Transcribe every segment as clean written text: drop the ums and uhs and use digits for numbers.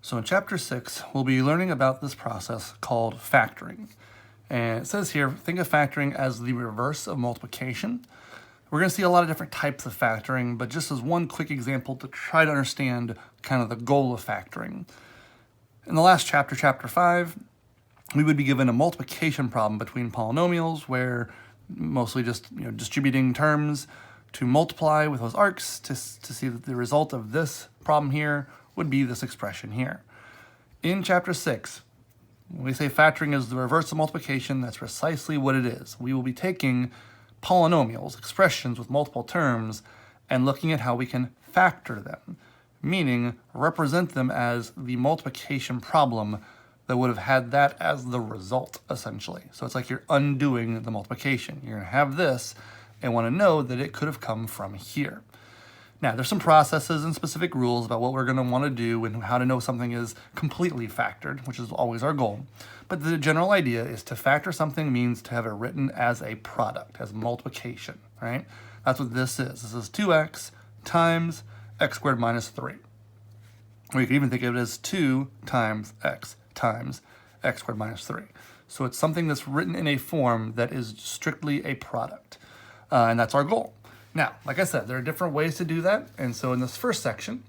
So in chapter 6, we'll be learning about this process called factoring. And it says here, think of factoring as the reverse of multiplication. We're going to see a lot of different types of factoring, but just as one quick example to try to understand kind of the goal of factoring. In the last chapter, chapter 5, we would be given a multiplication problem between polynomials where mostly just distributing terms to multiply with those arcs to see that the result of this problem here would be this expression here. In chapter 6, when we say factoring is the reverse of multiplication, that's precisely what it is. We will be taking polynomials, expressions with multiple terms, and looking at how we can factor them, meaning represent them as the multiplication problem that would have had that as the result, essentially. So it's like you're undoing the multiplication. You're going to have this and want to know that it could have come from here. Now, there's some processes and specific rules about what we're going to want to do and how to know something is completely factored, which is always our goal. But the general idea is to factor something means to have it written as a product, as multiplication, right? That's what this is. This is 2x times x squared minus 3. Or you can even think of it as 2 times x squared minus 3. So it's something that's written in a form that is strictly a product. And that's our goal. Now, like I said, there are different ways to do that. And so in this first section,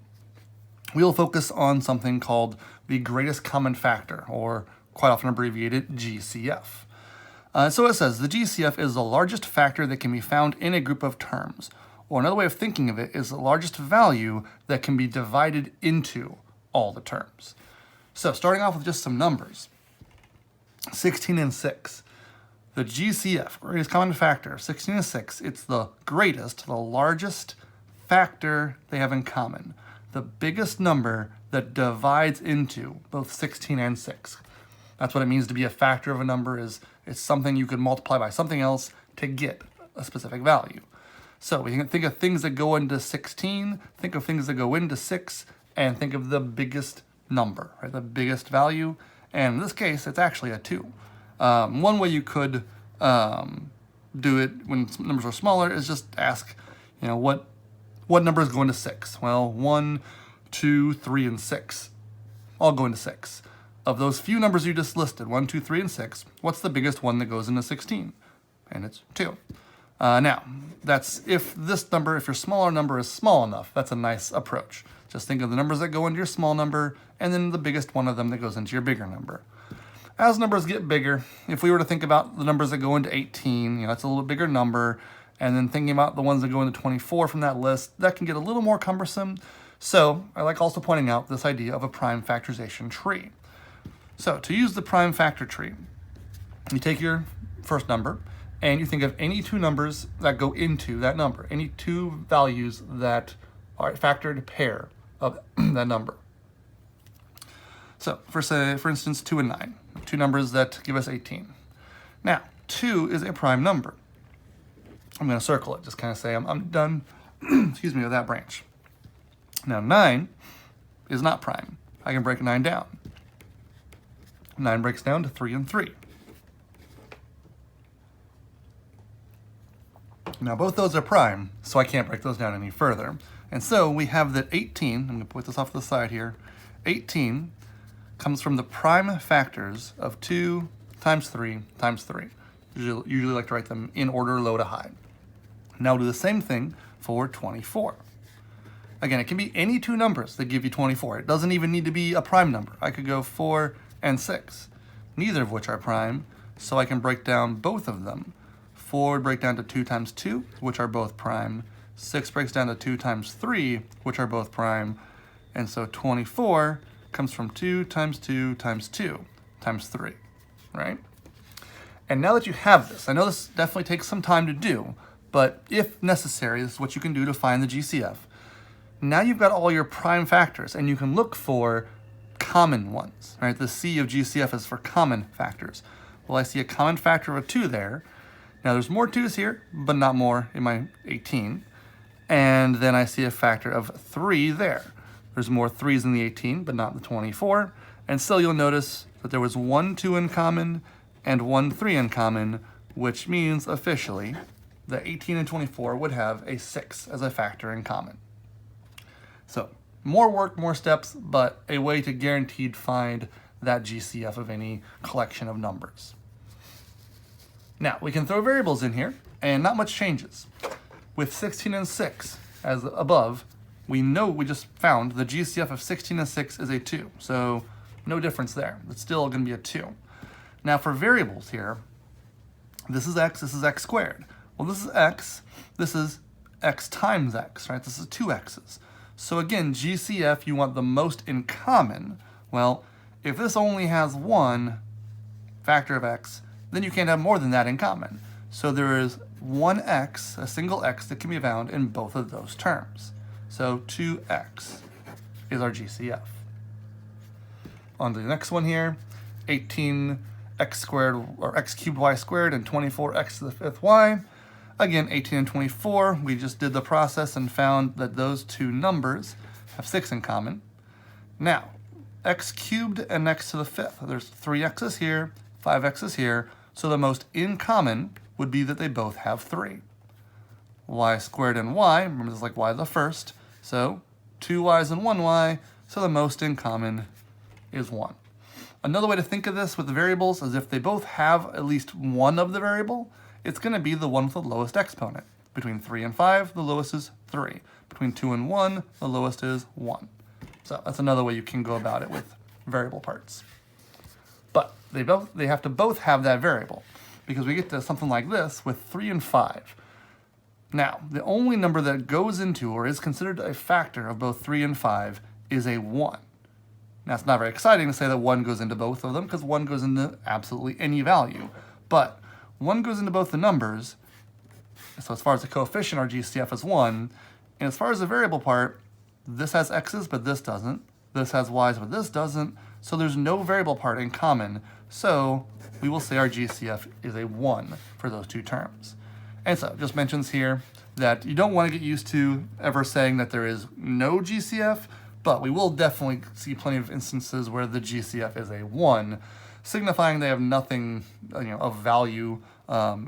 we'll focus on something called the greatest common factor, or quite often abbreviated GCF. So it says the GCF is the largest factor that can be found in a group of terms. Or another way of thinking of it is the largest value that can be divided into all the terms. So starting off with just some numbers, 16 and 6. The GCF, greatest common factor, 16 and 6, it's the greatest, the largest factor they have in common. The biggest number that divides into both 16 and 6. That's what it means to be a factor of a number, is it's something you could multiply by something else to get a specific value. So we can think of things that go into 16, think of things that go into 6, and think of the biggest number, right? The biggest value. And in this case, it's actually a 2. One way you could do it when numbers are smaller is just ask, what numbers go into 6? Well, 1, 2, 3, and 6 all go into 6. Of those few numbers you just listed, 1, 2, 3, and 6, what's the biggest one that goes into 16? And it's 2. Now, that's if your smaller number is small enough, that's a nice approach. Just think of the numbers that go into your small number, and then the biggest one of them that goes into your bigger number. As numbers get bigger, if we were to think about the numbers that go into 18, that's a little bit bigger number, and then thinking about the ones that go into 24 from that list, that can get a little more cumbersome. So I like also pointing out this idea of a prime factorization tree. So to use the prime factor tree, you take your first number, and you think of any two numbers that go into that number, any two values that are a factored pair of that number. So for instance, 2 and 9, two numbers that give us 18. Now, 2 is a prime number. I'm going to circle it, just kind of say I'm done excuse me, with that branch. Now, 9 is not prime. I can break 9 down. 9 breaks down to 3 and 3. Now, both those are prime, so I can't break those down any further. And so we have that 18, I'm going to put this off to the side here, 18 comes from the prime factors of 2 times 3 times 3. Usually like to write them in order low to high. Now do the same thing for 24. Again, it can be any two numbers that give you 24. It doesn't even need to be a prime number. I could go 4 and 6, neither of which are prime, so I can break down both of them. 4 would break down to 2 times 2, which are both prime. 6 breaks down to 2 times 3, which are both prime. And so 24 comes from 2 times 2 times 2 times 3, right? And now that you have this, I know this definitely takes some time to do, but if necessary, this is what you can do to find the GCF. Now you've got all your prime factors, and you can look for common ones, right? The C of GCF is for common factors. Well, I see a common factor of a 2 there. Now there's more 2's here, but not more in my 18. And then I see a factor of 3 there. There's more 3's in the 18, but not the 24. And still you'll notice that there was 1 2 in common and 1 3 in common, which means officially that 18 and 24 would have a 6 as a factor in common. So More work, more steps, but a way to guaranteed find that GCF of any collection of numbers. Now, we can throw variables in here, and not much changes. With 16 and 6, as above, we know we just found the GCF of 16 and 6 is a 2, so no difference there. It's still going to be a 2. Now, for variables here, this is x squared. Well, this is x times x, right? This is 2 x's. So again, GCF, you want the most in common. Well, if this only has one factor of x, then you can't have more than that in common. So there is one x, a single x, that can be found in both of those terms. So 2x is our GCF. On to the next one here, 18x squared, or x cubed y squared, and 24x to the 5th y. Again, 18 and 24, we just did the process and found that those two numbers have 6 in common. Now, x cubed and x to the 5th. There's 3 x's here, 5 x's here, so the most in common would be that they both have 3. Y squared and y, remember this is like y to the first, so 2 y's and 1 y, so the most in common is 1. Another way to think of this with the variables is if they both have at least one of the variable, it's going to be the one with the lowest exponent. Between 3 and 5, the lowest is 3. Between 2 and 1, the lowest is 1. So that's another way you can go about it with variable parts. But they have to both have that variable, because we get to something like this with 3 and 5. Now, the only number that goes into or is considered a factor of both 3 and 5 is a 1. Now, it's not very exciting to say that 1 goes into both of them, because 1 goes into absolutely any value. But 1 goes into both the numbers, so as far as the coefficient, our GCF is 1. And as far as the variable part, this has x's, but this doesn't. This has y's, but this doesn't. So there's no variable part in common. So we will say our GCF is a 1 for those two terms. And so it just mentions here that you don't want to get used to ever saying that there is no GCF, but we will definitely see plenty of instances where the GCF is a 1, signifying they have nothing of value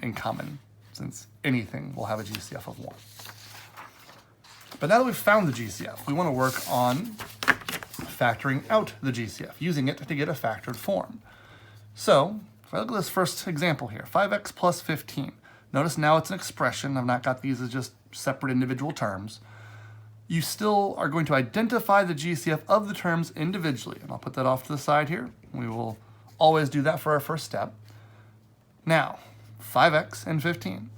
in common, since anything will have a GCF of 1. But now that we've found the GCF, we want to work on factoring out the GCF, using it to get a factored form. So if I look at this first example here, 5x plus 15. Notice now it's an expression. I've not got these as just separate individual terms. You still are going to identify the GCF of the terms individually, and I'll put that off to the side here. We will always do that for our first step. Now, 5x and 15.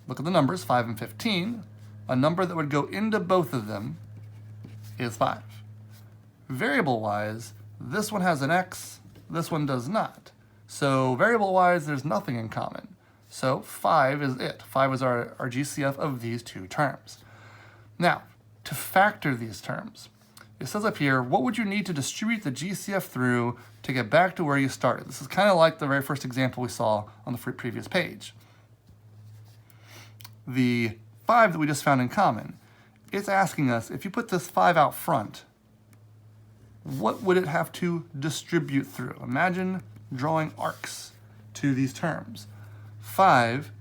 Look at the numbers, 5 and 15. A number that would go into both of them is 5. Variable-wise, this one has an x, this one does not. So variable-wise, there's nothing in common. So 5 is it. 5 is our GCF of these two terms. Now, to factor these terms, it says up here, what would you need to distribute the GCF through to get back to where you started? This is kind of like the very first example we saw on the previous page. The 5 that we just found in common, it's asking us, if you put this 5 out front, what would it have to distribute through? Imagine drawing arcs to these terms. 5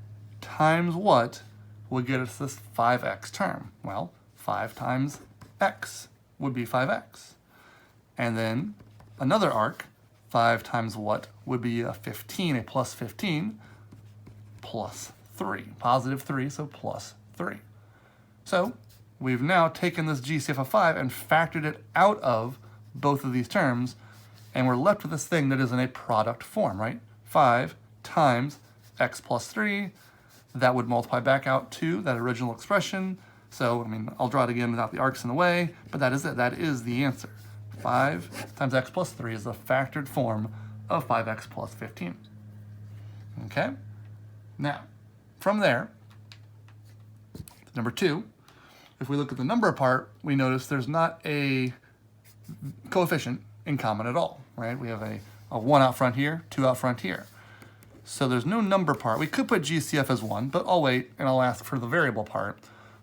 times what would get us this 5x term? Well, 5 times x would be 5x. And then another arc, 5 times what would be a 15, a plus 15, plus 3. Positive 3, so plus 3. So we've now taken this GCF of 5 and factored it out of both of these terms, and we're left with this thing that is in a product form, right? 5 times x plus 3, that would multiply back out to that original expression. So, I'll draw it again without the arcs in the way, but that is it. That is the answer. 5 times x plus 3 is the factored form of 5x plus 15. Okay? Now, from there, number 2, if we look at the number part, we notice there's not a coefficient in common at all, right? We have a 1 out front here, 2 out front here. So there's no number part. We could put GCF as 1, but I'll wait and I'll ask for the variable part,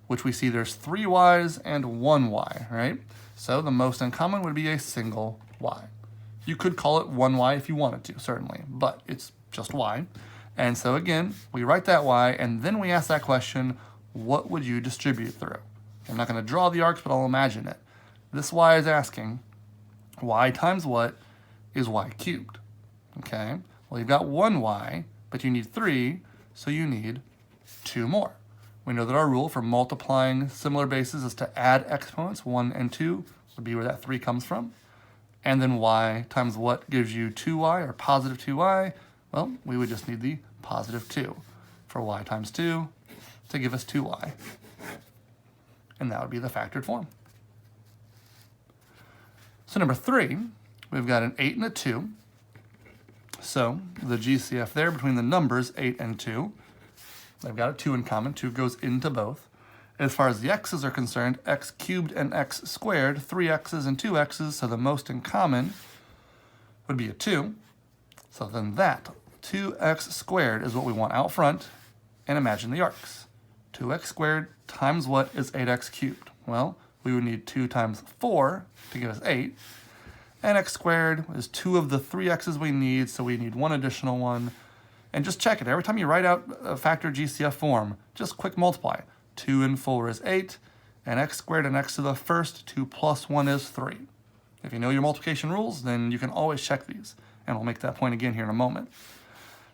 which we see there's 3 y's and 1 y, right? So the most in common would be a single y. You could call it 1y if you wanted to, certainly, but it's just y. And so again, we write that y, and then we ask that question, what would you distribute through? I'm not going to draw the arcs, but I'll imagine it. This y is asking, y times what is y cubed? Okay, well, you've got 1y, but you need 3, so you need 2 more. We know that our rule for multiplying similar bases is to add exponents. 1 and 2 would be where that 3 comes from. And then y times what gives you 2y, or positive 2y? Well, we would just need the positive 2 for y times 2 to give us 2y. And that would be the factored form. So number 3, we've got an 8 and a 2. So the GCF there between the numbers 8 and 2, they've got a 2 in common. 2 goes into both. As far as the x's are concerned, x cubed and x squared, 3 x's and 2 x's, so the most in common would be a 2. So then that 2x squared is what we want out front, and imagine the arcs. 2x squared times what is 8x cubed? Well, we would need 2 times 4 to give us 8. And x squared is 2 of the 3 x's we need, so we need 1 additional one. And just check it. Every time you write out a factor GCF form, just quick multiply. 2 and 4 is 8, and x squared and x to the first, 2 plus 1 is 3. If you know your multiplication rules, then you can always check these. And we'll make that point again here in a moment.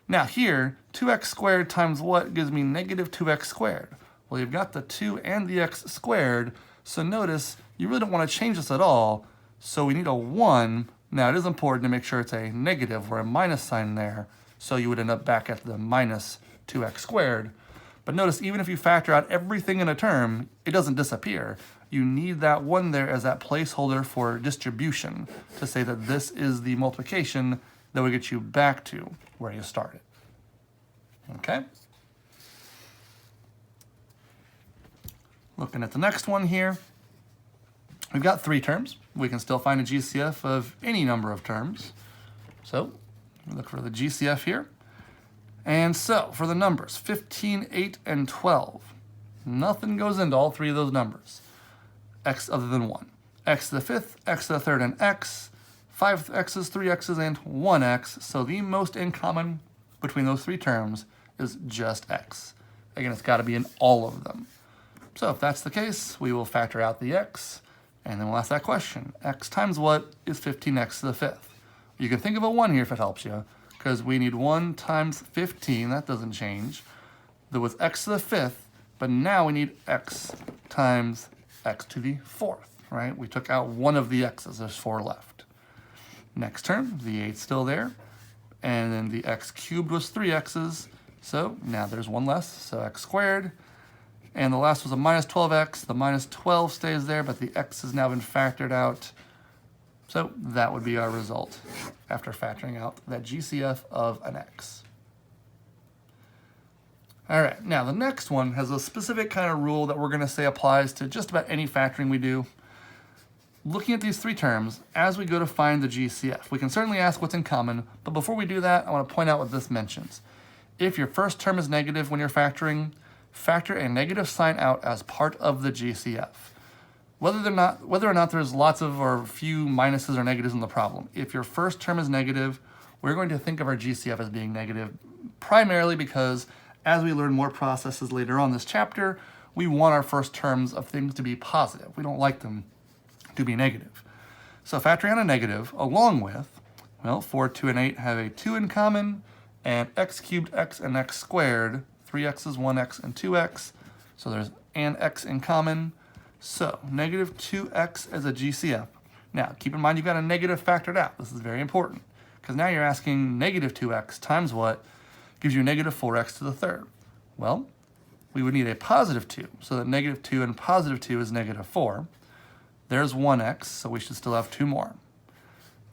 Now here, 2x squared times what gives me negative 2x squared? Well, you've got the 2 and the x squared, so notice you really don't want to change this at all. So we need a 1. Now it is important to make sure it's a negative or a minus sign there, so you would end up back at the minus 2x squared. But notice even if you factor out everything in a term, it doesn't disappear. You need that 1 there as that placeholder for distribution to say that this is the multiplication that will get you back to where you started. Okay? Looking at the next one here, we've got 3 terms. We can still find a GCF of any number of terms. So look for the GCF here. And so for the numbers, 15, 8, and 12, nothing goes into all 3 of those numbers, x other than 1. X to the 5th, x to the 3rd, and x, 5 x's, 3 x's, and 1x. So the most in common between those 3 terms is just x. Again, it's got to be in all of them. So if that's the case, we will factor out the x, and then we'll ask that question. X times what is 15x to the 5th? You can think of a 1 here if it helps you, because we need 1 times 15. That doesn't change. There was x to the 5th, but now we need x times x to the 4th, right? We took out 1 of the x's. There's 4 left. Next term, the 8's still there, and then the x cubed was 3 x's, so now there's 1 less, so x squared. And the last was a minus 12x. The minus 12 stays there, but the x has now been factored out. So that would be our result after factoring out that GCF of an x. All right, now the next one has a specific kind of rule that we're going to say applies to just about any factoring we do. Looking at these 3 terms, as we go to find the GCF, we can certainly ask what's in common, but before we do that, I want to point out what this mentions. If your first term is negative when you're factoring, factor a negative sign out as part of the GCF. Whether or not there's lots of or few minuses or negatives in the problem, if your first term is negative, we're going to think of our GCF as being negative, primarily because as we learn more processes later on in this chapter, we want our first terms of things to be positive. We don't like them to be negative. So factoring out a negative along with, well, 4, 2, and 8 have a 2 in common, and x cubed, x, and x squared, 3x's, 1x, and 2x. So there's an x in common. So negative 2x as a GCF. Now, keep in mind you've got a negative factored out. This is very important because now you're asking negative 2x times what gives you negative 4x to the 3rd. Well, we would need a positive 2. So that negative 2 and positive 2 is negative 4. There's 1x, so we should still have 2 more.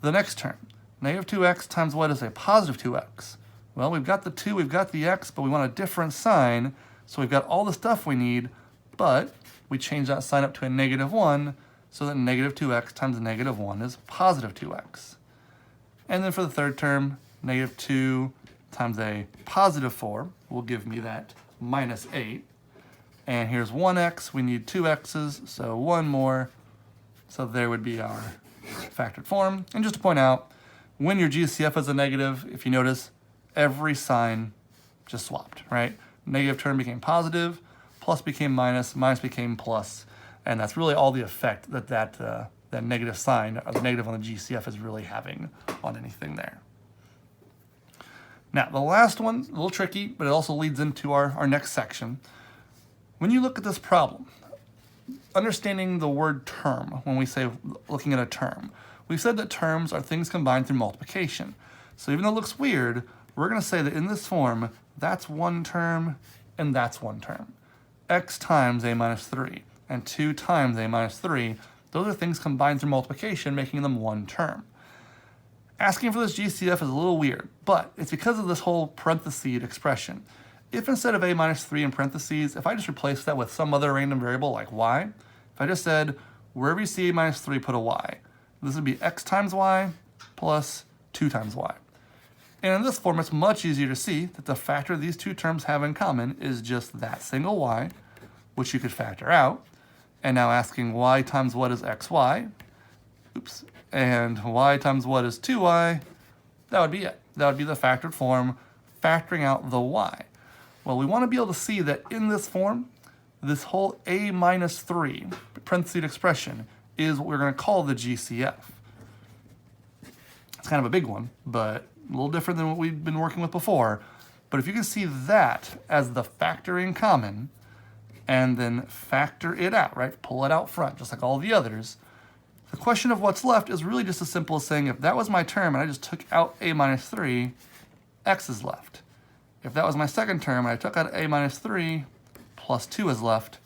The next term, negative 2x times what is a positive 2x? Well, we've got the 2, we've got the x, but we want a different sign. So we've got all the stuff we need, but we change that sign up to a negative 1 so that negative 2x times negative 1 is positive 2x. And then for the 3rd term, negative 2 times a positive 4 will give me that minus 8. And here's 1x, we need 2 x's, so 1 more. So there would be our factored form. And just to point out, when your GCF is a negative, if you notice, every sign just swapped, right? Negative term became positive, plus became minus, minus became plus. And that's really all the effect that negative sign, or the negative on the GCF, is really having on anything there. Now, the last one, a little tricky, but it also leads into our next section. When you look at this problem, understanding the word term, when we say looking at a term, we've said that terms are things combined through multiplication. So even though it looks weird, we're going to say that in this form, that's one term and that's one term. X times a minus 3 and 2 times a minus 3, those are things combined through multiplication, making them one term. Asking for this GCF is a little weird, but it's because of this whole parentheses expression. If instead of a minus 3 in parentheses, if I just replace that with some other random variable like y, if I just said, wherever you see a minus 3, put a y, this would be x times y plus 2 times y. And in this form, it's much easier to see that the factor these two terms have in common is just that single y, which you could factor out. And now asking y times what is xy, oops, and y times what is 2y, that would be it. That would be the factored form, factoring out the y. Well, we want to be able to see that in this form, this whole a minus 3 parentheses expression is what we're going to call the GCF. It's kind of a big one, but a little different than what we've been working with before. But if you can see that as the factoring common, and then factor it out, right? Pull it out front, just like all the others. The question of what's left is really just as simple as saying, if that was my term and I just took out a minus 3, x is left. If that was my second term and I took out a minus 3, plus 2 is left.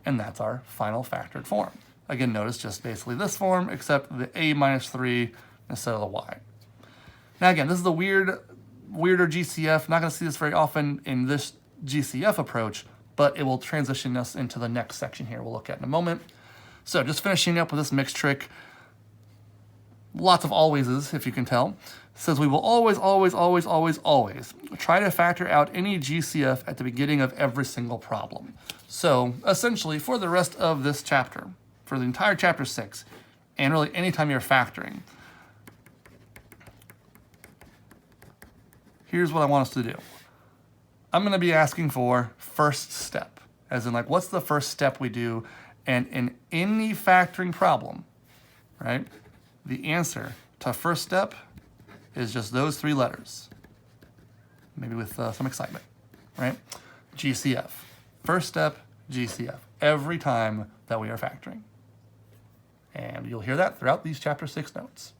And that's our final factored form. Again, notice just basically this form, except the a minus 3 instead of the y. Now again, this is the weirder GCF. Not going to see this very often in this GCF approach, but it will transition us into the next section here we'll look at in a moment. So just finishing up with this mixed trick, lots of alwayses, if you can tell. It says we will always try to factor out any GCF at the beginning of every single problem. So essentially, for the rest of this chapter, for the entire chapter 6, and really anytime you're factoring, here's what I want us to do. I'm going to be asking for first step, as in like, what's the first step we do? And in any factoring problem, right, the answer to first step is just those 3 letters, maybe with some excitement, right? GCF. First step, GCF, every time that we are factoring. And you'll hear that throughout these chapter 6 notes.